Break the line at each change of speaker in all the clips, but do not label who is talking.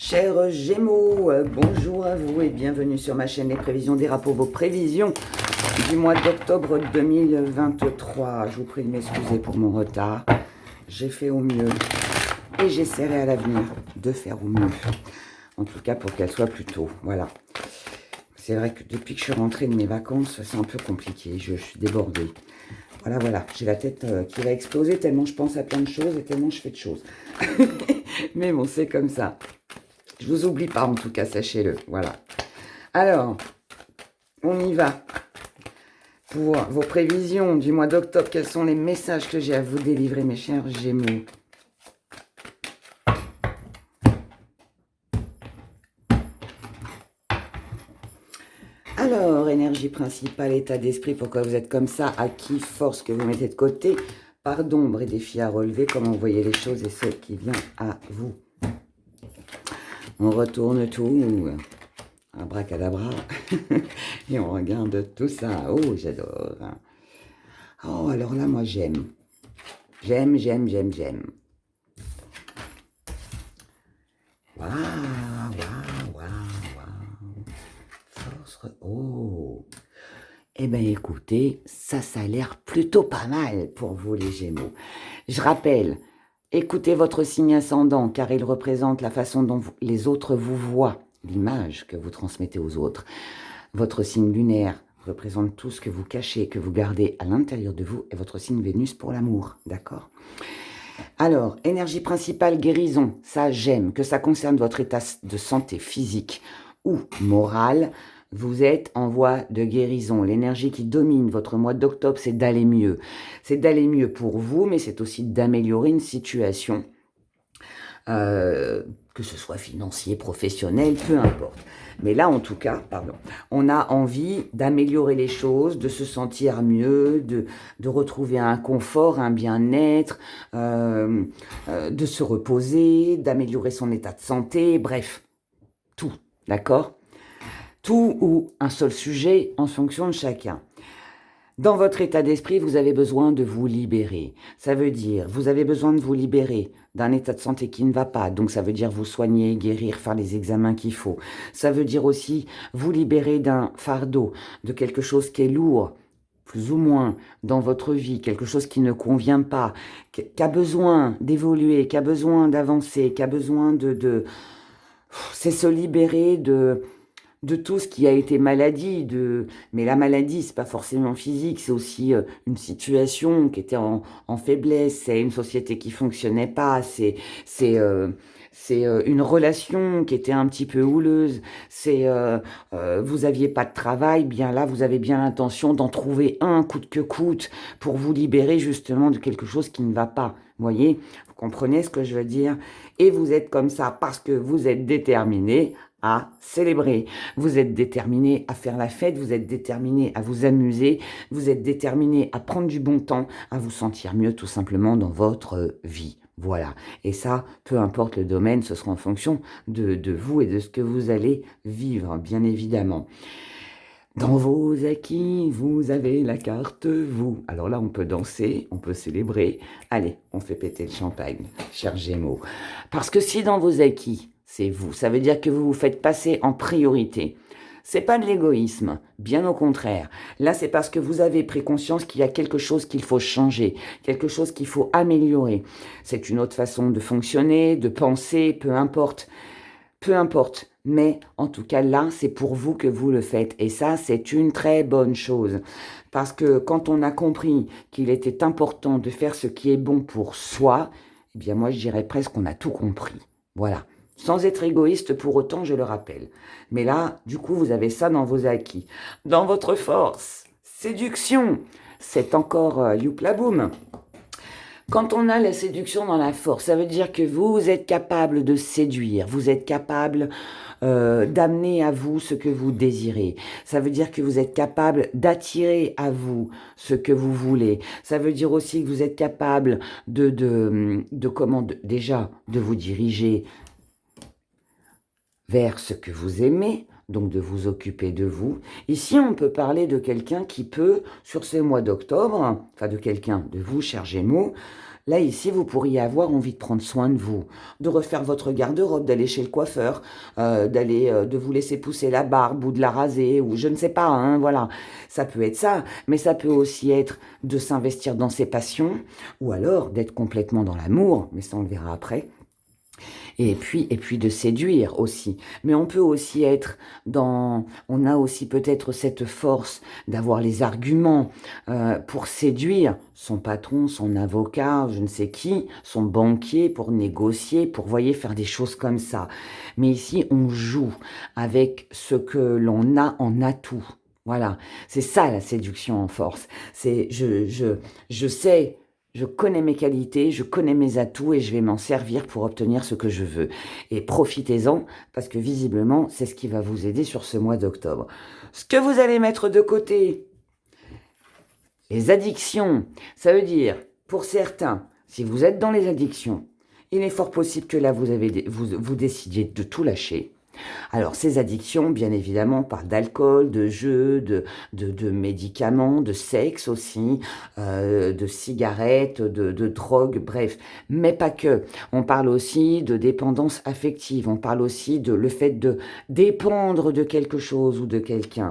Chers Gémeaux, bonjour à vous et bienvenue sur ma chaîne Les Prévisions des Rapports, vos prévisions du mois d'octobre 2023. Je vous prie de m'excuser pour mon retard. J'ai fait au mieux et j'essaierai à l'avenir de faire au mieux. En tout cas pour qu'elle soit plus tôt. Voilà. C'est vrai que depuis que je suis rentrée de mes vacances, c'est un peu compliqué. Je suis débordée. Voilà. J'ai la tête qui va exploser tellement je pense à plein de choses et tellement je fais de choses. Mais bon, c'est comme ça. Je vous oublie pas en tout cas, sachez-le. Voilà. Alors, on y va. Pour vos prévisions du mois d'octobre, quels sont les messages que j'ai à vous délivrer, mes chers Gémeaux? Alors, énergie principale, état d'esprit, pourquoi vous êtes comme ça? À qui force que vous mettez de côté? Part d'ombre et défis à relever, comment vous voyez les choses et ce qui vient à vous. On retourne tout, abracadabra, et on regarde tout ça. Oh, j'adore. Oh, alors là, moi, j'aime. J'aime. Waouh. Force. Oh. Eh bien, écoutez, ça a l'air plutôt pas mal pour vous, les Gémeaux. Je rappelle, écoutez votre signe ascendant, car il représente la façon dont les autres vous voient, l'image que vous transmettez aux autres. Votre signe lunaire représente tout ce que vous cachez, que vous gardez à l'intérieur de vous, et votre signe Vénus pour l'amour, d'accord? Alors, énergie principale, guérison, ça j'aime, que ça concerne votre état de santé physique ou moral, vous êtes en voie de guérison. L'énergie qui domine votre mois d'octobre, c'est d'aller mieux. C'est d'aller mieux pour vous, mais c'est aussi d'améliorer une situation, que ce soit financier, professionnel, peu importe. Mais là, en tout cas, on a envie d'améliorer les choses, de se sentir mieux, de retrouver un confort, un bien-être, de se reposer, d'améliorer son état de santé, bref, tout, d'accord? Tout ou un seul sujet en fonction de chacun. Dans votre état d'esprit, vous avez besoin de vous libérer. Ça veut dire, vous avez besoin de vous libérer d'un état de santé qui ne va pas. Donc, ça veut dire vous soigner, guérir, faire les examens qu'il faut. Ça veut dire aussi vous libérer d'un fardeau, de quelque chose qui est lourd, plus ou moins, dans votre vie, quelque chose qui ne convient pas, qui a besoin d'évoluer, qui a besoin d'avancer, qui a besoin c'est se libérer de tout ce qui a été maladie, mais la maladie, c'est pas forcément physique, c'est aussi une situation qui était en faiblesse, c'est une société qui fonctionnait pas, c'est une relation qui était un petit peu houleuse, vous aviez pas de travail, bien là, vous avez bien l'intention d'en trouver un coûte que coûte pour vous libérer justement de quelque chose qui ne va pas. Vous voyez, vous comprenez ce que je veux dire? Et vous êtes comme ça parce que vous êtes déterminé à célébrer. Vous êtes déterminé à faire la fête, vous êtes déterminé à vous amuser, vous êtes déterminé à prendre du bon temps, à vous sentir mieux tout simplement dans votre vie. Voilà. Et ça, peu importe le domaine, ce sera en fonction de vous et de ce que vous allez vivre, bien évidemment. Dans vos acquis, vous avez la carte vous. Alors là, on peut danser, on peut célébrer. Allez, on fait péter le champagne, chers Gémeaux. Parce que si dans vos acquis, c'est vous, ça veut dire que vous vous faites passer en priorité. C'est pas de l'égoïsme, bien au contraire. Là, c'est parce que vous avez pris conscience qu'il y a quelque chose qu'il faut changer, quelque chose qu'il faut améliorer. C'est une autre façon de fonctionner, de penser, peu importe. Peu importe, mais en tout cas là, c'est pour vous que vous le faites. Et ça, c'est une très bonne chose. Parce que quand on a compris qu'il était important de faire ce qui est bon pour soi, eh bien moi, je dirais presque qu'on a tout compris. Voilà. Sans être égoïste pour autant, je le rappelle. Mais là, du coup, vous avez ça dans vos acquis. Dans votre force, séduction, c'est encore youpla boum. Quand on a la séduction dans la force, ça veut dire que vous êtes capable de séduire, vous êtes capable d'amener à vous ce que vous désirez. Ça veut dire que vous êtes capable d'attirer à vous ce que vous voulez. Ça veut dire aussi que vous êtes capable déjà de vous diriger vers ce que vous aimez, donc de vous occuper de vous. Ici, on peut parler de quelqu'un qui peut, sur ce mois d'octobre, enfin de quelqu'un, de vous, chers Gémeaux, Là, ici, vous pourriez avoir envie de prendre soin de vous, de refaire votre garde-robe, d'aller chez le coiffeur, de vous laisser pousser la barbe ou de la raser, ou je ne sais pas, hein, voilà. Ça peut être ça, mais ça peut aussi être de s'investir dans ses passions, ou alors d'être complètement dans l'amour, mais ça on le verra après. Et puis de séduire aussi. Mais on peut aussi être on a aussi peut-être cette force d'avoir les arguments pour séduire son patron, son avocat, je ne sais qui, son banquier, pour négocier, pour, voyez, faire des choses comme ça. Mais ici, on joue avec ce que l'on a en atout. Voilà, c'est ça la séduction en force. C'est je sais. Je connais mes qualités, je connais mes atouts et je vais m'en servir pour obtenir ce que je veux. Et profitez-en, parce que visiblement, c'est ce qui va vous aider sur ce mois d'octobre. Ce que vous allez mettre de côté, les addictions, ça veut dire, pour certains, si vous êtes dans les addictions, il est fort possible que là, vous décidiez de tout lâcher. Alors, ces addictions, bien évidemment, parlent d'alcool, de jeux, de médicaments, de sexe aussi, de cigarettes, de drogue, bref, mais pas que. On parle aussi de dépendance affective, on parle aussi de le fait de dépendre de quelque chose ou de quelqu'un.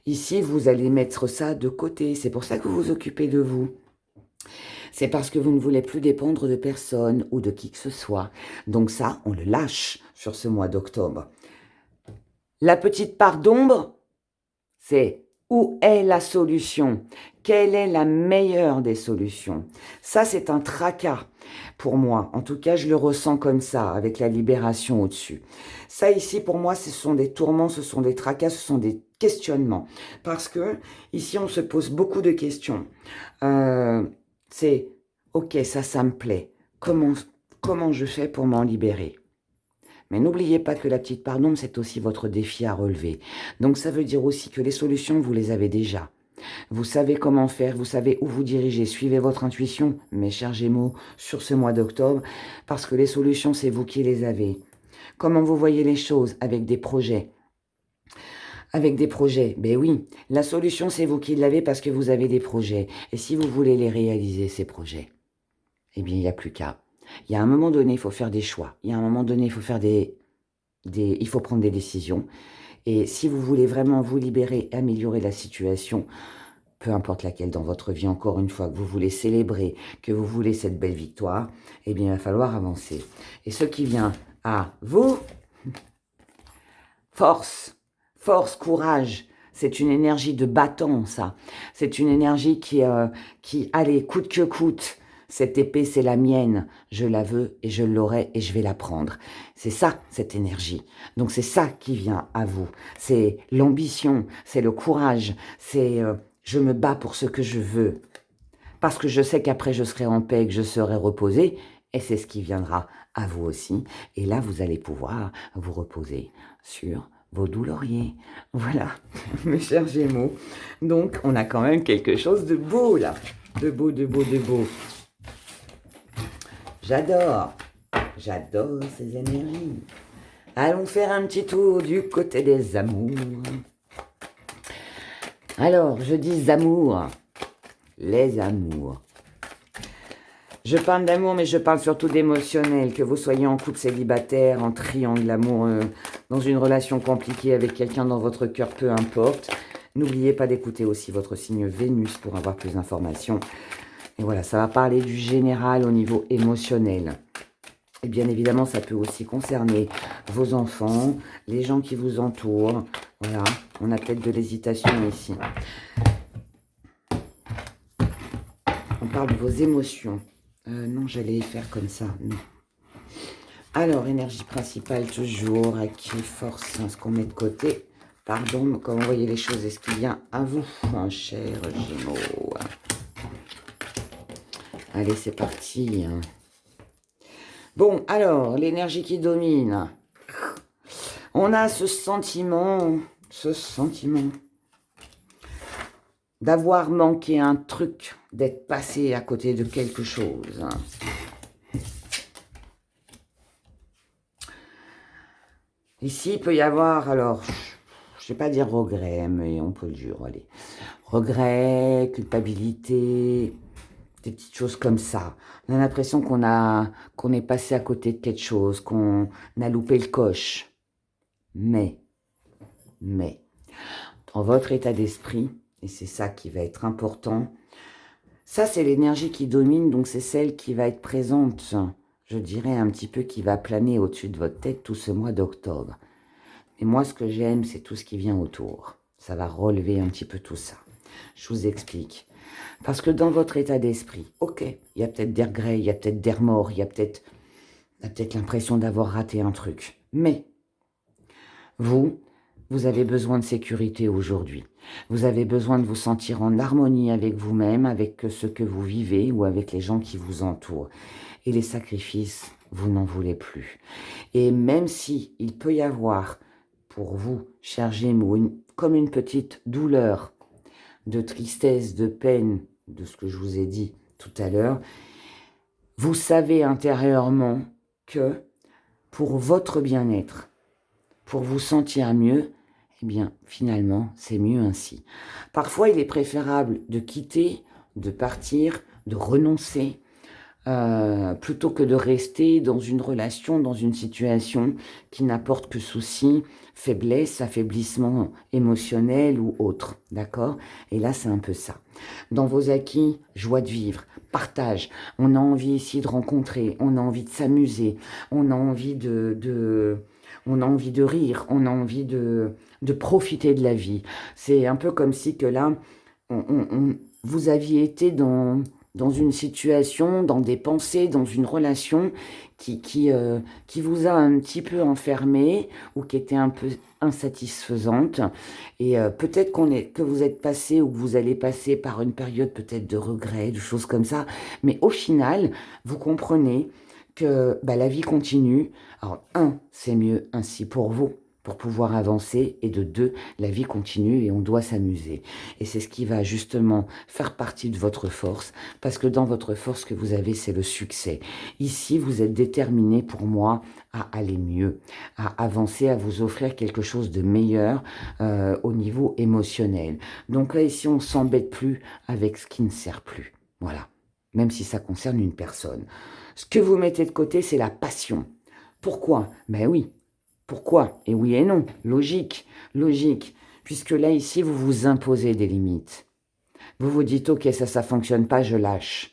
Ici, vous allez mettre ça de côté, c'est pour ça que vous vous occupez de vous. C'est parce que vous ne voulez plus dépendre de personne ou de qui que ce soit. Donc ça, on le lâche sur ce mois d'octobre. La petite part d'ombre, c'est où est la solution? Quelle est la meilleure des solutions? Ça, c'est un tracas pour moi. En tout cas, je le ressens comme ça, avec la libération au-dessus. Ça, ici, pour moi, ce sont des tourments, ce sont des tracas, ce sont des questionnements. Parce que ici, on se pose beaucoup de questions. C'est, ok, ça me plaît. Comment je fais pour m'en libérer? Mais n'oubliez pas que la petite part d'ombre, c'est aussi votre défi à relever. Donc ça veut dire aussi que les solutions, vous les avez déjà. Vous savez comment faire, vous savez où vous diriger. Suivez votre intuition, mes chers Gémeaux, sur ce mois d'octobre, parce que les solutions, c'est vous qui les avez. Comment vous voyez les choses avec des projets? Avec des projets, ben oui, la solution, c'est vous qui l'avez parce que vous avez des projets. Et si vous voulez les réaliser, ces projets, eh bien, il n'y a plus qu'à. Il y a un moment donné, il faut faire des choix. Il y a un moment donné, il faut faire il faut prendre des décisions. Et si vous voulez vraiment vous libérer, améliorer la situation, peu importe laquelle dans votre vie, encore une fois, que vous voulez célébrer, que vous voulez cette belle victoire, eh bien, il va falloir avancer. Et ce qui vient à vous, force, courage. C'est une énergie de battant, ça. C'est une énergie qui, allez, coûte que coûte. Cette épée, c'est la mienne. Je la veux et je l'aurai et je vais la prendre. C'est ça, cette énergie. Donc, c'est ça qui vient à vous. C'est l'ambition, c'est le courage, c'est je me bats pour ce que je veux. Parce que je sais qu'après, je serai en paix, que je serai reposée. Et c'est ce qui viendra à vous aussi. Et là, vous allez pouvoir vous reposer sur vos doux lauriers. Voilà, mes chers Gémeaux. Donc, on a quand même quelque chose de beau, là. De beau, de beau, de beau. J'adore ces énergies. Allons faire un petit tour du côté des amours. Alors, je dis amours. Les amours. Je parle d'amour, mais je parle surtout d'émotionnel. Que vous soyez en couple célibataire, en triangle amoureux, dans une relation compliquée avec quelqu'un dans votre cœur, peu importe. N'oubliez pas d'écouter aussi votre signe Vénus pour avoir plus d'informations. Et voilà, ça va parler du général au niveau émotionnel. Et bien évidemment, ça peut aussi concerner vos enfants, les gens qui vous entourent. Voilà, on a peut-être de l'hésitation ici. On parle de vos émotions. Non, j'allais faire comme ça. Non. Alors, énergie principale toujours. À qui force ce qu'on met de côté? Pardon, comment vous voyez les choses? Est-ce qu'il vient à vous, hein, cher Gémeaux? Allez, c'est parti. Bon, alors, l'énergie qui domine. On a ce sentiment d'avoir manqué un truc, d'être passé à côté de quelque chose. Ici, il peut y avoir, alors, je ne vais pas dire regret, mais on peut le dire, allez. Regret, culpabilité, des petites choses comme ça. On a l'impression qu'on est passé à côté de quelque chose, qu'on a loupé le coche. Mais, dans votre état d'esprit, et c'est ça qui va être important, ça c'est l'énergie qui domine, donc c'est celle qui va être présente, je dirais un petit peu qui va planer au-dessus de votre tête tout ce mois d'octobre. Et moi ce que j'aime, c'est tout ce qui vient autour. Ça va relever un petit peu tout ça. Je vous explique. Parce que dans votre état d'esprit, ok, il y a peut-être des regrets, il y a peut-être des remords, il y a peut-être l'impression d'avoir raté un truc. Mais vous avez besoin de sécurité aujourd'hui. Vous avez besoin de vous sentir en harmonie avec vous-même, avec ce que vous vivez ou avec les gens qui vous entourent. Et les sacrifices, vous n'en voulez plus. Et même si il peut y avoir pour vous, cher Gémeaux, comme une petite douleur de tristesse, de peine, de ce que je vous ai dit tout à l'heure, vous savez intérieurement que pour votre bien-être, pour vous sentir mieux, eh bien, finalement, c'est mieux ainsi. Parfois, il est préférable de quitter, de partir, de renoncer, plutôt que de rester dans une relation, dans une situation qui n'apporte que soucis, faiblesse, affaiblissement émotionnel ou autre, d'accord? Et là, c'est un peu ça. Dans vos acquis, joie de vivre, partage. On a envie ici de rencontrer, on a envie de s'amuser, on a envie on a envie de rire, on a envie de profiter de la vie. C'est un peu comme si que là, vous aviez été dans une situation, dans des pensées, dans une relation qui vous a un petit peu enfermé ou qui était un peu insatisfaisante. Et peut-être que vous êtes passé ou que vous allez passer par une période peut-être de regret, de choses comme ça. Mais au final, vous comprenez que la vie continue. Alors, c'est mieux ainsi pour vous, pour pouvoir avancer, et de deux, la vie continue et on doit s'amuser. Et c'est ce qui va justement faire partie de votre force, parce que dans votre force que vous avez, c'est le succès. Ici, vous êtes déterminé pour moi à aller mieux, à avancer, à vous offrir quelque chose de meilleur au niveau émotionnel. Donc là, ici, on ne s'embête plus avec ce qui ne sert plus. Voilà, même si ça concerne une personne. Ce que vous mettez de côté, c'est la passion. Pourquoi? Ben oui. Pourquoi? Et oui et non. Logique, logique. Puisque là, ici, vous vous imposez des limites. Vous vous dites, ok, ça fonctionne pas, je lâche.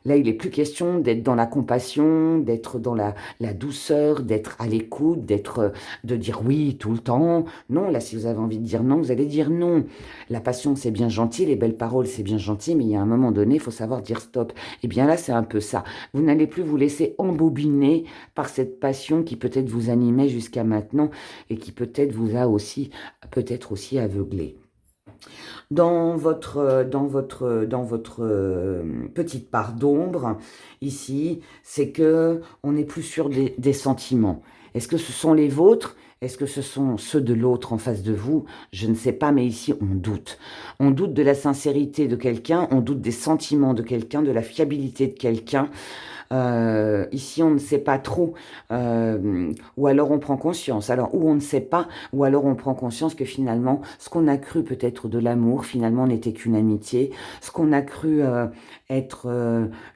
Là, il n'est plus question d'être dans la compassion, d'être dans la douceur, d'être à l'écoute, de dire oui tout le temps. Non, là, si vous avez envie de dire non, vous allez dire non. La passion, c'est bien gentil, les belles paroles, c'est bien gentil, mais il y a un moment donné, il faut savoir dire stop. Et bien là, c'est un peu ça. Vous n'allez plus vous laisser embobiner par cette passion qui peut-être vous animait jusqu'à maintenant et qui peut-être vous a aussi, peut-être aussi aveuglé. Dans votre petite part d'ombre, ici, c'est que on n'est plus sûr des sentiments. Est-ce que ce sont les vôtres? Est-ce que ce sont ceux de l'autre en face de vous? Je ne sais pas, mais ici, on doute. On doute de la sincérité de quelqu'un, on doute des sentiments de quelqu'un, de la fiabilité de quelqu'un. Ici, on ne sait pas trop, ou alors on prend conscience. Alors, ou on ne sait pas, ou alors on prend conscience que finalement, ce qu'on a cru peut-être de l'amour, finalement, n'était qu'une amitié. Ce qu'on a cru être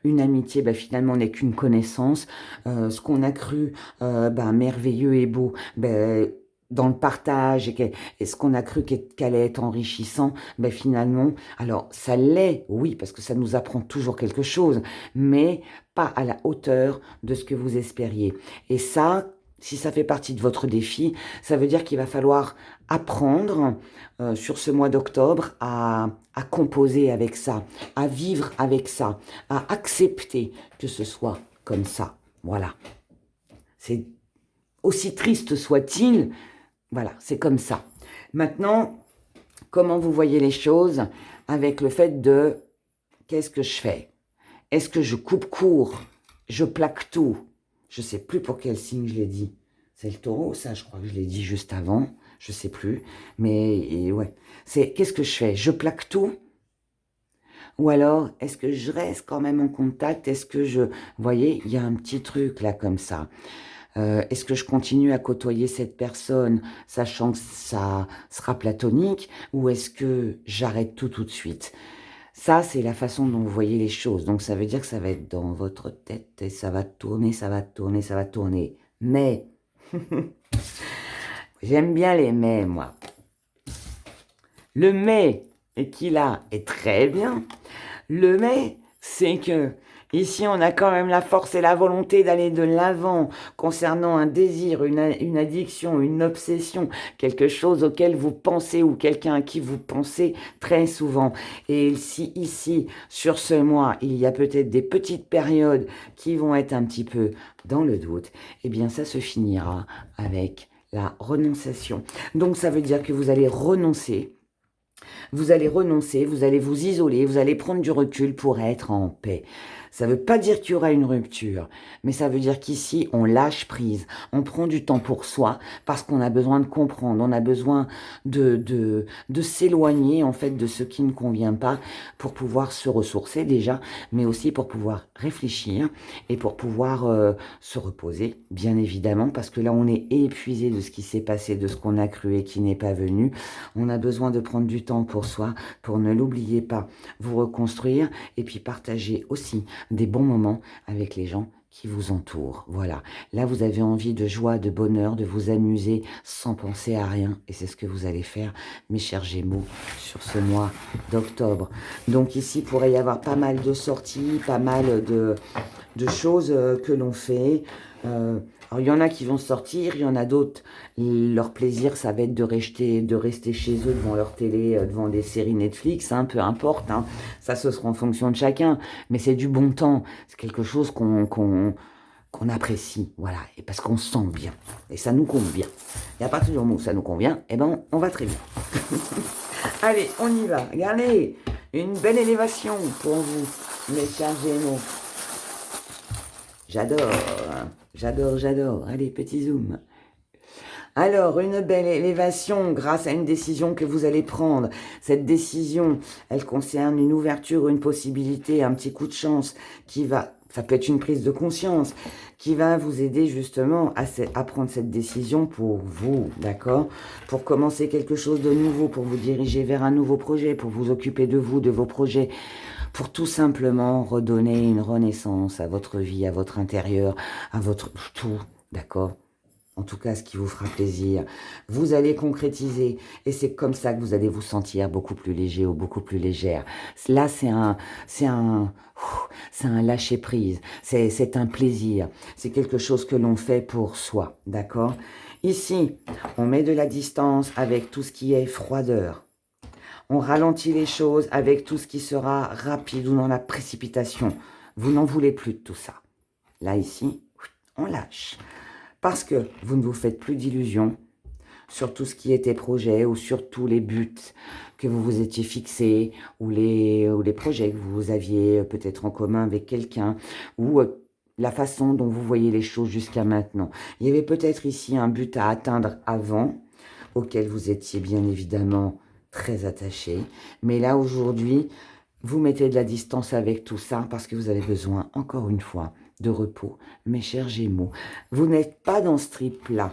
une amitié, finalement, n'est qu'une connaissance. Ce qu'on a cru merveilleux et beau, dans le partage et ce qu'on a cru qu'allait être enrichissant, finalement, alors ça l'est, oui, parce que ça nous apprend toujours quelque chose, mais pas à la hauteur de ce que vous espériez. Et ça, si ça fait partie de votre défi, ça veut dire qu'il va falloir apprendre sur ce mois d'octobre à composer avec ça, à vivre avec ça, à accepter que ce soit comme ça. Voilà. C'est aussi triste soit-il, voilà, c'est comme ça. Maintenant, comment vous voyez les choses avec le fait de qu'est-ce que je fais? Est-ce que je coupe court? Je plaque tout? Je ne sais plus pour quel signe je l'ai dit. C'est le taureau, ça, je crois que je l'ai dit juste avant. Je ne sais plus. Mais ouais, c'est qu'est-ce que je fais? Je plaque tout? Ou alors, est-ce que je reste quand même en contact? Est-ce que vous voyez, il y a un petit truc là comme ça. Est-ce que je continue à côtoyer cette personne, sachant que ça sera platonique, ou est-ce que j'arrête tout de suite? Ça, c'est la façon dont vous voyez les choses. Donc, ça veut dire que ça va être dans votre tête et ça va tourner, ça va tourner, ça va tourner. Mais, j'aime bien les mais, moi. Le mais qu'il a est très bien. Le mais, c'est que ici, on a quand même la force et la volonté d'aller de l'avant concernant un désir, une addiction, une obsession, quelque chose auquel vous pensez ou quelqu'un à qui vous pensez très souvent. Et si ici, sur ce mois, il y a peut-être des petites périodes qui vont être un petit peu dans le doute, eh bien, ça se finira avec la renonciation. Donc, ça veut dire que vous allez renoncer. Vous allez renoncer, vous allez vous isoler, vous allez prendre du recul pour être en paix. Ça ne veut pas dire qu'il y aura une rupture, mais ça veut dire qu'ici, on lâche prise, on prend du temps pour soi, parce qu'on a besoin de comprendre, on a besoin de s'éloigner en fait de ce qui ne convient pas pour pouvoir se ressourcer déjà, mais aussi pour pouvoir réfléchir et pour pouvoir se reposer, bien évidemment, parce que là, on est épuisé de ce qui s'est passé, de ce qu'on a cru et qui n'est pas venu. On a besoin de prendre du temps pour soi, pour ne l'oubliez pas, vous reconstruire et puis partager aussi des bons moments avec les gens qui vous entourent. Voilà, là vous avez envie de joie, de bonheur, de vous amuser sans penser à rien. Et c'est ce que vous allez faire, mes chers Gémeaux, sur ce mois d'octobre. Donc ici, il pourrait y avoir pas mal de sorties, pas mal de choses que l'on fait. Alors, il y en a qui vont sortir, il y en a d'autres, leur plaisir, ça va être de rester chez eux devant leur télé, devant des séries Netflix, hein, peu importe. Hein. Ça, ce sera en fonction de chacun. Mais c'est du bon temps. C'est quelque chose qu'on apprécie, voilà. Et parce qu'on se sent bien. Et ça nous convient. Et à partir du moment où ça nous convient, eh ben, on va très bien. Allez, on y va. Regardez, une belle élévation pour vous, mes chers Gémeaux. J'adore, j'adore, j'adore. Allez, petit zoom. Alors, une belle élévation grâce à une décision que vous allez prendre. Cette décision, elle concerne une ouverture, une possibilité, un petit coup de chance qui va, ça peut être une prise de conscience, qui va vous aider justement à prendre cette décision pour vous, d'accord? Pour commencer quelque chose de nouveau, pour vous diriger vers un nouveau projet, pour vous occuper de vous, de vos projets, pour tout simplement redonner une renaissance à votre vie, à votre intérieur, à votre tout, d'accord? En tout cas, ce qui vous fera plaisir. Vous allez concrétiser et c'est comme ça que vous allez vous sentir beaucoup plus léger ou beaucoup plus légère. Là, c'est un lâcher-prise, c'est un plaisir, c'est quelque chose que l'on fait pour soi, d'accord? Ici, on met de la distance avec tout ce qui est froideur. On ralentit les choses avec tout ce qui sera rapide ou dans la précipitation. Vous n'en voulez plus de tout ça. Là, ici, on lâche. Parce que vous ne vous faites plus d'illusions sur tout ce qui était projet ou sur tous les buts que vous vous étiez fixés ou les projets que vous aviez peut-être en commun avec quelqu'un ou la façon dont vous voyez les choses jusqu'à maintenant. Il y avait peut-être ici un but à atteindre avant, auquel vous étiez bien évidemment très attaché. Mais là, aujourd'hui, vous mettez de la distance avec tout ça parce que vous avez besoin, encore une fois, de repos. Mes chers Gémeaux, vous n'êtes pas dans ce trip-là.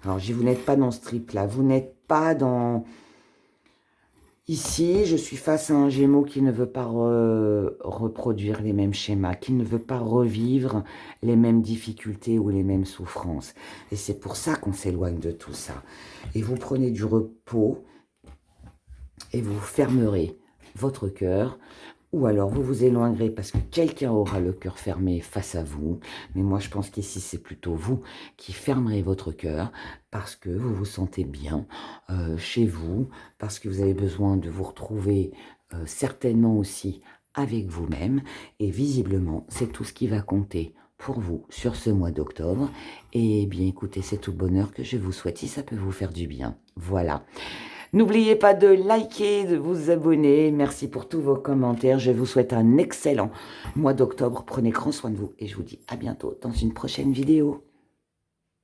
Alors, je dis, vous n'êtes pas dans ce trip-là. Vous n'êtes pas dans... Ici, je suis face à un Gémeaux qui ne veut pas reproduire les mêmes schémas, qui ne veut pas revivre les mêmes difficultés ou les mêmes souffrances. Et c'est pour ça qu'on s'éloigne de tout ça. Et vous prenez du repos et vous fermerez votre cœur, ou alors vous vous éloignerez parce que quelqu'un aura le cœur fermé face à vous. Mais moi, je pense qu'ici, c'est plutôt vous qui fermerez votre cœur parce que vous vous sentez bien chez vous, parce que vous avez besoin de vous retrouver certainement aussi avec vous-même. Et visiblement, c'est tout ce qui va compter pour vous sur ce mois d'octobre. Et bien, écoutez, c'est tout le bonheur que je vous souhaite si ça peut vous faire du bien. Voilà. N'oubliez pas de liker, de vous abonner. Merci pour tous vos commentaires. Je vous souhaite un excellent mois d'octobre. Prenez grand soin de vous et je vous dis à bientôt dans une prochaine vidéo.